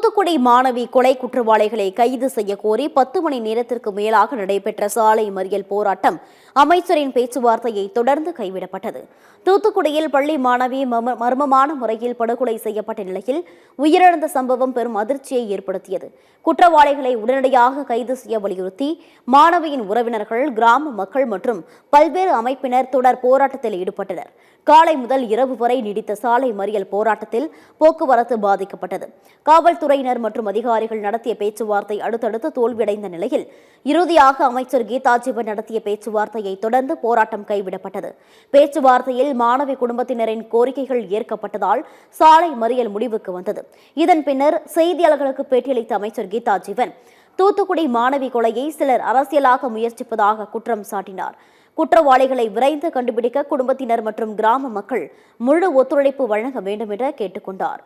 தூத்துக்குடி மாணவி கொலை குற்றவாளிகளை கைது செய்ய கோரி 10 மணி நேரத்திற்கு மேலாக நடைபெற்ற சாலை மறியல் போராட்டம் அமைச்சரின் பேச்சுவார்த்தையை தொடர்ந்து கைவிடப்பட்டது. தூத்துக்குடியில் பள்ளி மாணவி மர்மமான முறையில் படுகொலை செய்யப்பட்ட நிலையில் உயிரிழந்த சம்பவம் பெரும் அதிர்ச்சியை ஏற்படுத்தியது. குற்றவாளிகளை உடனடியாக கைது செய்ய வலியுறுத்தி மாணவியின் உறவினர்கள், கிராம மக்கள் மற்றும் பல்வேறு அமைப்பினர் தொடர் போராட்டத்தில் ஈடுபட்டனர். காலை முதல் இரவு வரை நீடித்த சாலை மறியல் போராட்டத்தில் போக்குவரத்து பாதிக்கப்பட்டது. காவல்துறையினர் மற்றும் அதிகாரிகள் நடத்திய பேச்சுவார்த்தை அடுத்தடுத்து தோல்வியடைந்த நிலையில் இறுதியாக அமைச்சர் கீதா ஜீவன் நடத்திய பேச்சுவார்த்தையை தொடர்ந்து போராட்டம் கைவிடப்பட்டது. பேச்சுவார்த்தையில் மாணவி குடும்பத்தினரின் கோரிக்கைகள் ஏற்கப்பட்டதால் சாலை மறியல் முடிவுக்கு வந்தது. இதன் பின்னர் செய்தியாளர்களுக்கு பேட்டியளித்த அமைச்சர் கீதா ஜீவன் தூத்துக்குடி மாணவி கொலையை சிலர் அரசியலாக முயற்சிப்பதாக குற்றம் சாட்டினார். குற்றவாளிகளை விரைந்து கண்டுபிடிக்க குடும்பத்தினர் மற்றும் கிராம மக்கள் முழு ஒத்துழைப்பு வழங்க வேண்டும் என கேட்டுக்கொண்டார்.